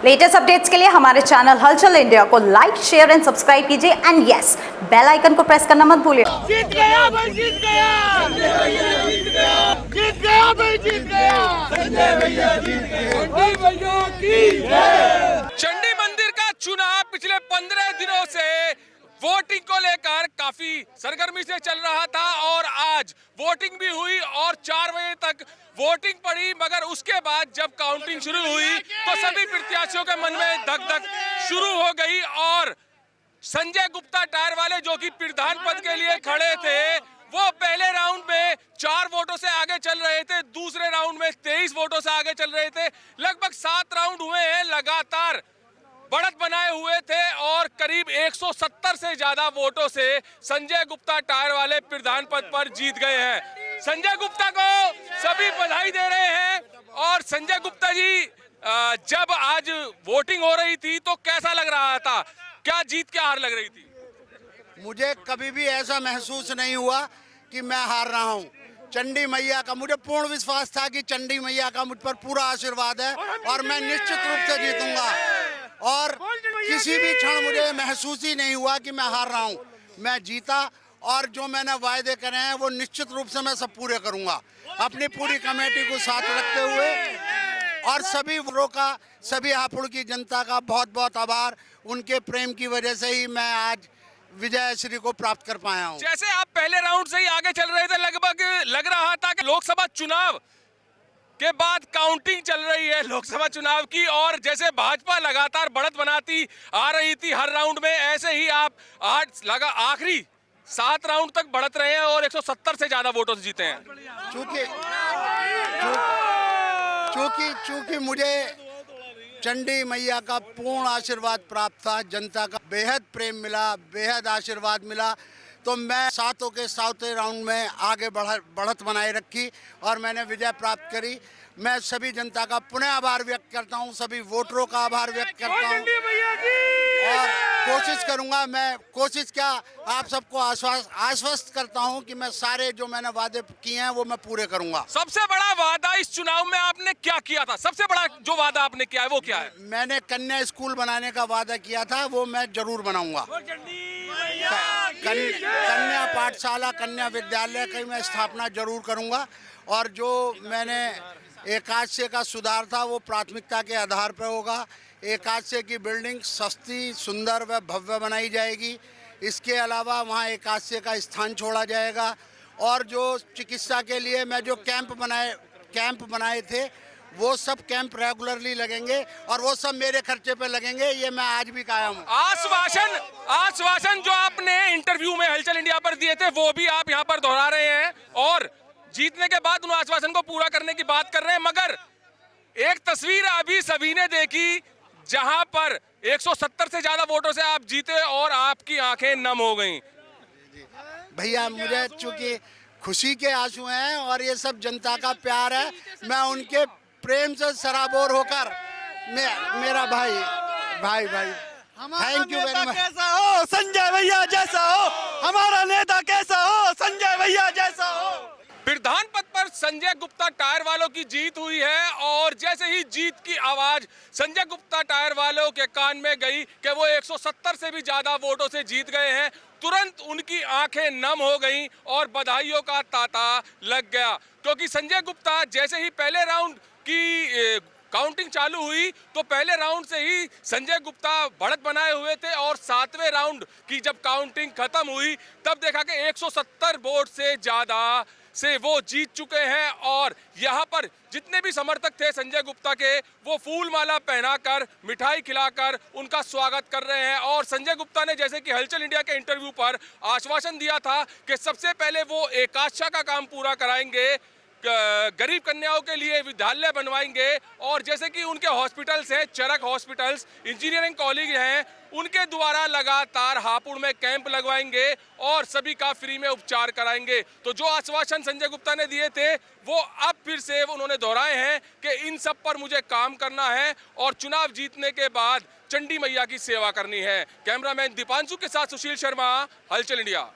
Latest updates के लिए हमारे चैनल हलचल इंडिया को लाइक, शेयर एंड सब्सक्राइब कीजिए एंड यस, बेल आइकन को प्रेस करना मत भूलिए। जीत गया भाई, जीत गया, जीत गया, जीत गया भाई, जीत गया, संजय भैया जीत गए, संजय भैया की जय। चंडी मंदिर का चुनाव पिछले 15 दिनों से वोटिंग को लेकर काफी सरगर्मी से चल रहा था और आज वोटिंग भी हुई और 4 बजे तक वोटिंग पड़ी, मगर उसके बाद जब काउंटिंग शुरू हुई तो सभी प्रत्याशियों के मन में धक धक शुरू हो गई और संजय गुप्ता टायर वाले जो कि प्रधान पद के लिए खड़े थे वो पहले राउंड में 4 वोटों से आगे चल रहे थे, दूसरे राउंड में 23 वोटों से आगे चल रहे थे। लगभग 7 राउंड हुए हैं, लगातार बढ़त बनाए हुए थे और करीब 170 से ज्यादा वोटों से संजय गुप्ता टायर वाले प्रधान पद पर जीत गए हैं। संजय गुप्ता को सभी बधाई दे रहे हैं। और संजय गुप्ता जी, जब आज वोटिंग हो रही थी तो कैसा लग रहा था, क्या जीत क्या हार लग रही थी? मुझे कभी भी ऐसा महसूस नहीं हुआ कि मैं हार रहा हूँ। चंडी मैया का मुझे पूर्ण विश्वास था कि चंडी मैया का मुझ पर पूरा आशीर्वाद है और मैं निश्चित रूप से जीतूंगा। और किसी भी क्षण मुझे महसूस ही नहीं हुआ कि मैं हार रहा हूँ। मैं जीता और जो मैंने वायदे करे हैं वो निश्चित रूप से मैं सब पूरे करूंगा, अपनी पूरी कमेटी को साथ रखते हुए। और सभी वोटरों का, सभी हापुड़ की जनता का बहुत बहुत आभार। उनके प्रेम की वजह से ही मैं आज विजय श्री को प्राप्त कर पाया हूँ। जैसे आप पहले राउंड से ही आगे चल रहे थे, लगभग लग रहा था कि लोकसभा चुनाव के बाद काउंटिंग चल रही है लोकसभा चुनाव की, और जैसे भाजपा लगातार बढ़त बनाती आ रही थी हर राउंड में, ऐसे ही आप आज लगा आखिरी 7 राउंड तक बढ़त रहे हैं और 170 से ज्यादा वोटों से जीते हैं। चूंकि मुझे चंडी मैया का पूर्ण आशीर्वाद प्राप्त था, जनता का बेहद प्रेम मिला, बेहद आशीर्वाद मिला, तो मैं 7 के 7 राउंड में आगे बढ़त बनाए रखी और मैंने विजय प्राप्त करी। मैं सभी जनता का पुनः आभार व्यक्त करता हूं, सभी वोटरों का आभार व्यक्त करता हूं और कोशिश करूंगा, मैं कोशिश क्या आप सबको आश्वस्त करता हूं कि मैं सारे जो मैंने वादे किए हैं वो मैं पूरे करूंगा। सबसे बड़ा वादा इस चुनाव में आपने क्या किया था? सबसे बड़ा जो वादा आपने किया है वो क्या है? मैंने कन्या स्कूल बनाने का वादा किया था, वो मैं जरूर बनाऊंगा। कन्या पाठशाला, कन्या विद्यालय की मैं स्थापना जरूर करूंगा। और जो मैंने एकादशी का सुधार था वो प्राथमिकता के आधार पर होगा। एकादशी की बिल्डिंग सस्ती, सुंदर व भव्य बनाई जाएगी। इसके अलावा वहाँ एकादशी का स्थान छोड़ा जाएगा और जो चिकित्सा के लिए मैं जो कैंप बनाए थे वो सब कैंप रेगुलरली लगेंगे और वो सब मेरे खर्चे पे लगेंगे। ये मैं आज भी कायम हूँ। आश्वासन जो आपने इंटरव्यू में हलचल इंडिया पर दिए थे वो भी आप यहाँ पर दोहरा रहे हैं और जीतने के बाद उन आश्वासन को पूरा करने की बात कर रहे हैं। मगर एक तस्वीर अभी सभी ने देखी जहां पर 170 से ज्यादा वोटों से आप जीते और आपकी आंखें नम हो गईं। भैया, मुझे चूंकि खुशी के आंसू हैं और ये सब जनता का प्यार है, मैं उनके प्रेम से सराबोर होकर मेरा भाई थैंक यू वेरी मच। कैसा हो संजय भैया जैसा हो, हमारा नेता कैसा हो संजय भैया जैसा हो। प्रधान पद पर संजय गुप्ता टायर वालों की जीत हुई है और जैसे ही जीत की आवाज संजय गुप्ता टायर वालों के कान में गई कि वो 170 से भी ज्यादा वोटों से जीत गए हैं, तुरंत उनकी आंखें नम हो गईं और बधाइयों का तांता लग गया। क्योंकि संजय गुप्ता जैसे ही पहले राउंड की काउंटिंग चालू हुई तो पहले राउंड से ही संजय गुप्ता बढ़त बनाए हुए थे और 7वें राउंड की जब काउंटिंग खत्म हुई तब देखा कि 170 वोट से ज्यादा से वो जीत चुके हैं। और यहाँ पर जितने भी समर्थक थे संजय गुप्ता के, वो फूल माला पहनाकर, मिठाई खिलाकर उनका स्वागत कर रहे हैं। और संजय गुप्ता ने जैसे कि हलचल इंडिया के इंटरव्यू पर आश्वासन दिया था कि सबसे पहले वो एकादशा का काम पूरा कराएंगे, गरीब कन्याओं के लिए विद्यालय बनवाएंगे और जैसे कि उनके हॉस्पिटल्स हैं, चरक हॉस्पिटल्स, इंजीनियरिंग कॉलेज हैं, उनके द्वारा लगातार हापुड़ में कैंप लगवाएंगे और सभी का फ्री में उपचार कराएंगे। तो जो आश्वासन संजय गुप्ता ने दिए थे वो अब फिर से उन्होंने दोहराए हैं कि इन सब पर मुझे काम करना है और चुनाव जीतने के बाद चंडी मैया की सेवा करनी है। कैमरामैन दीपांशु के साथ सुशील शर्मा, हलचल इंडिया।